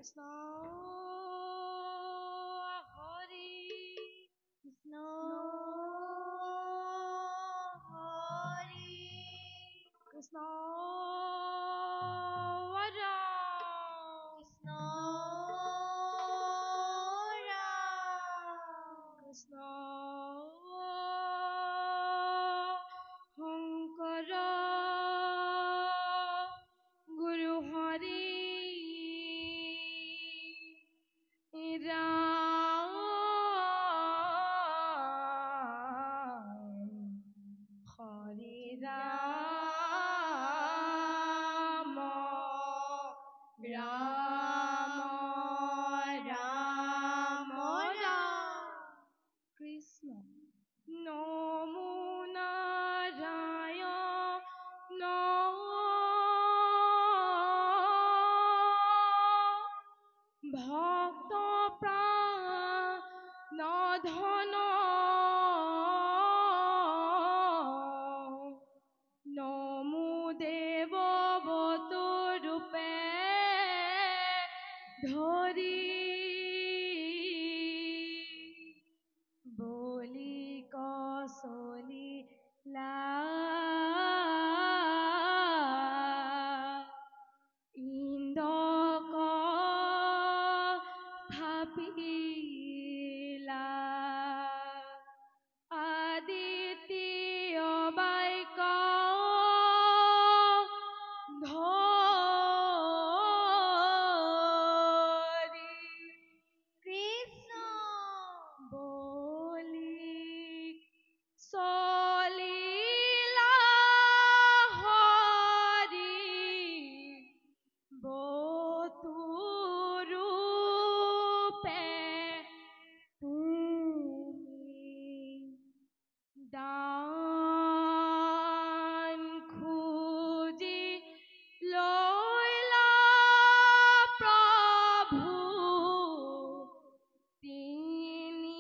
কৃষ্ণ হরি কৃষ্ণ হরি কৃষ্ণ কৃষ্ণ কৃষ্ণ শংকৰ গুৰু হৰি ৰাম হৰি ৰাম ৰাম ৰাম ৰাম কৃষ্ণ নমো নাৰায়ণ ভক্ত প্রাণধন নমো দেববত রূপে ধরি বলি কসলিলা ইন্দক স্থাপিলা আদিত্য বাইক ধরি কৃষ্ণ বলি চলিলা হৰি বতুৰূপে তুমি দান খুজি লৈলা প্ৰভু তিনি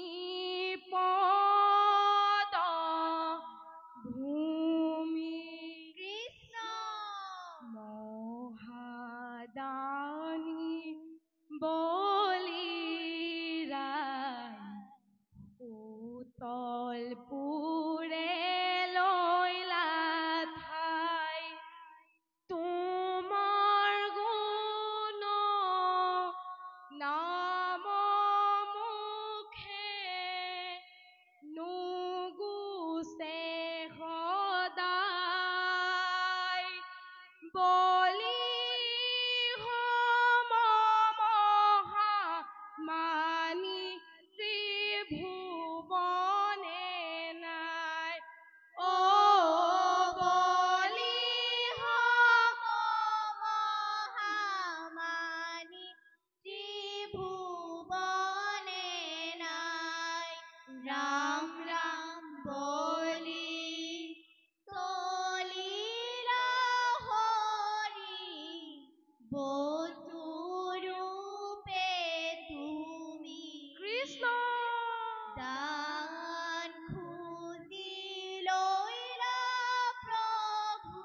পদ ভূমি কৃষ্ণ মহাদানী বলিৰাই উতলপুৰে লৈলা ঠাই তোমাৰ গুণ নাম মুখে নুগুচে সদায় বলি হম মহামানী ত্ৰিভুৱনে নাই অ বলি হম মহামানী ত্ৰিভুৱনে নাই ৰাম ৰাম বলি তলিলা হৰি বতুৰূপে তুমি কৃষ্ণ দান খুজি লৈলা প্ৰভু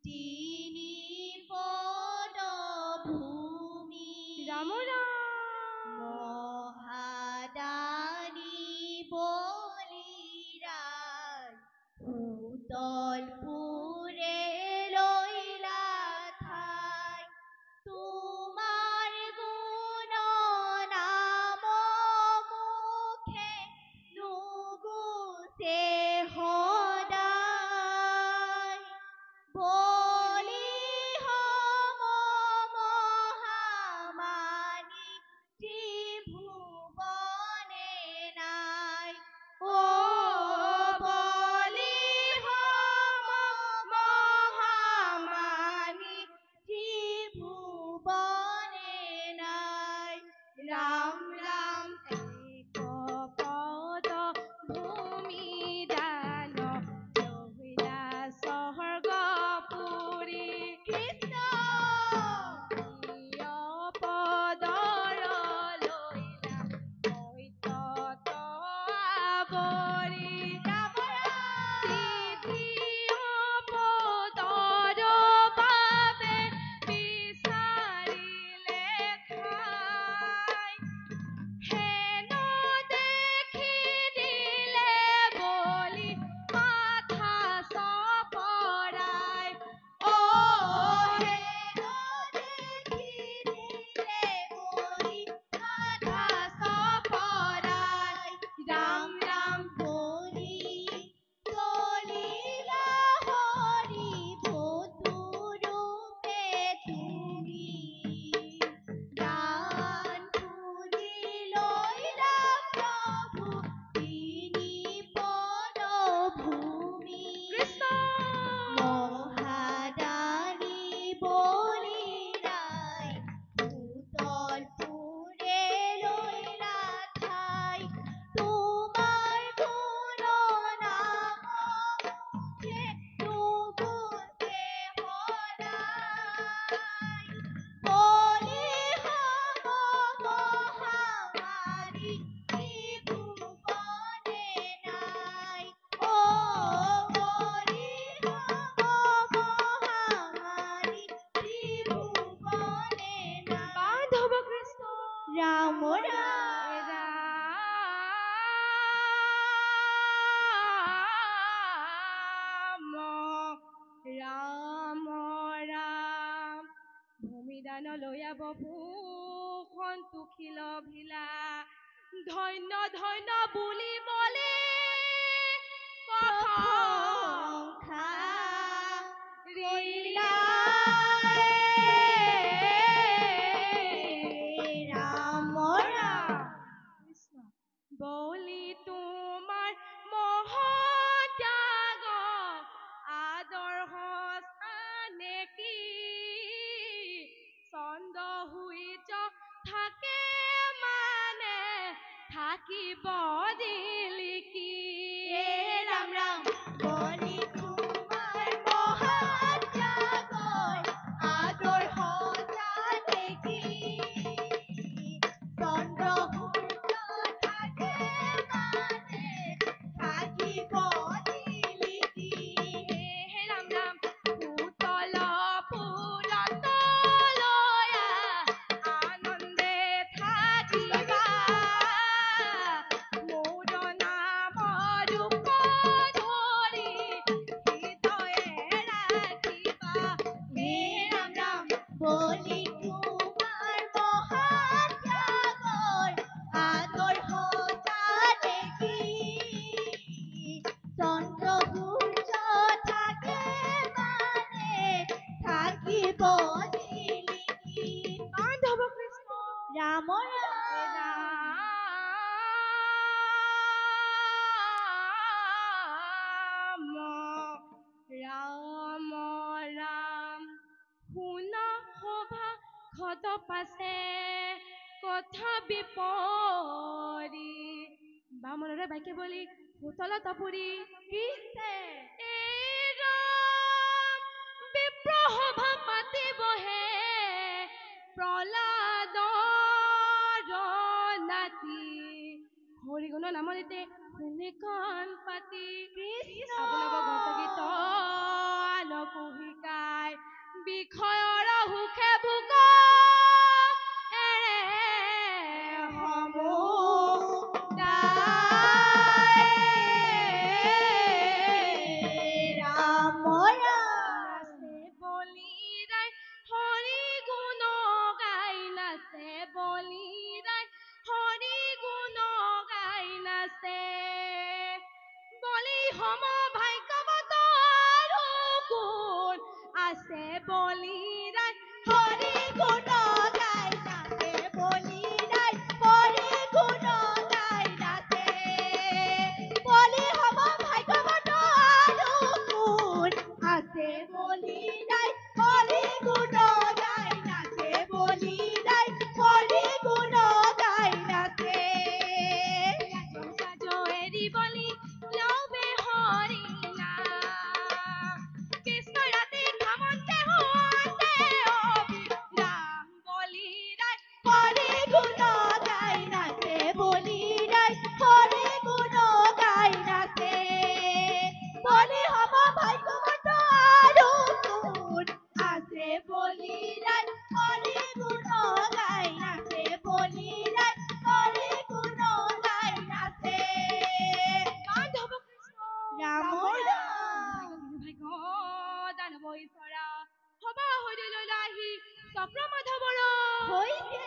তিনি পদ ভূমি ৰাম ৰাম মহাদানী বলিৰাই উতলপুৰে লৈলা ঠাই তোমাৰ গুণ নাম মুখে নুগুচে সদায় বলি হম মহামানী ত্ৰিভুৱনে নাই অ বলি হম প্ৰাণলৈ বপু সন্তুখীল ভিলা ধন্য ধন্য বুলিবলে প্ৰশংসা ৰীলা ৰাম কৃষ্ণ বলি তোমাৰ মহত্যাগ আদৰ্শ স্থানে কি চন্দ্ৰ সূৰ্য থাকে মানে থাকিব জিলিকি ৰাম ৰাম বলি তোমাৰ মহত্যাগৰ আদৰ্শ জানে কি চন্দ্ৰ সূৰ্য থাকে মানে থাকিব জিলিকি হে ৰাম ৰাম ভূতল ফুলত লয়া আনন্দে থাকিবা মোৰ নাম ৰূপ ধৰি হৃদয়ে ৰাখিবা হে ৰাম ৰাম বলি তোমাৰ মহত্যাগৰ আদৰ্শ জানে কি চন্দ্ৰ সূৰ্য থাকে মানে থাকিব জিলিকি বান্ধৱ কৃষ্ণ ৰাম ৰাম ৰাম শুন সভা ক্ষত পাছে কথা বিপৰি বামনৰে বাক্য বলি ভূতল তপুৰি কিছে বিপ্ৰসভা পাতিবহে প্ৰহ্লাদৰ নাতি হৰিগুণ নামনিতে শুনি কাণ পাতি আপোনালোকৰ গীত আনকো শিকাই বিষয়ৰ সুখে ভোগ এৰে ৰাম নাচে বলিৰাই হৰি গুণ গাই নাচে বলিৰাই হৰি গুণ গাই নাচে বলি সম ভাগ্যৱত আৰু কোন আছে বলিৰাই হৰি গুণ গাই নাচে বলিৰাই হৰি গুণ গাই নাচে বলি সম ভাগ্যৱত আৰু কোন আছে বলিৰাই হৰি গুণ গাই নাচে বলিৰাই হৰি গুণ গাই নাচে কাজ এৰি বলি লবে হৰি নাম কৃষ্ণ ৰাতি ঘামন্তে হুৱাতে অবিৰাম বলিৰাই হৰি গুণ গাই নাচে বলিৰাই হৰি গুণ গাই নাচে বলি সম ভাগ্যৱত আৰু কোন আছে বলিৰাই হৰি গুণ গাই নাচে বলিৰাই হৰি গুণ গাই নাচে বান্ধৱ কৃষ্ণ ৰাম ভাগ্য দানৱ ঈশ্বৰা সভা হৃদয়লৈ আহি চক্ৰ মাধৱৰ হৈছে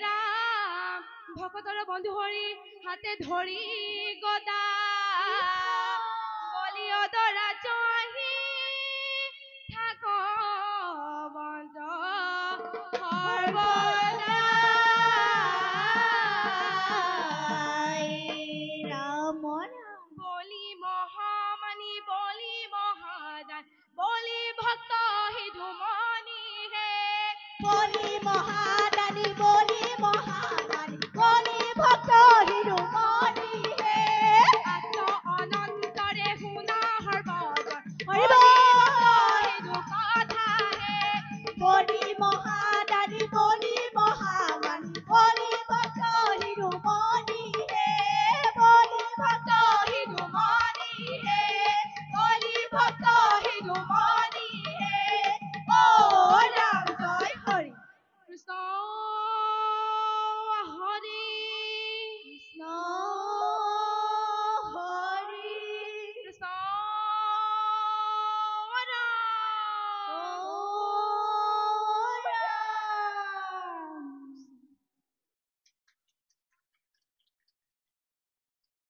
ৰাম ভকতৰ বন্ধু হৰি হাতে ধৰি গদা বলি অদৰা জহি থাক বন্ধ সৰ্বদা ৰাম বলি মহামানী বলি মহাদান বলি ভক্ত হিধুমণি হে বলি মহা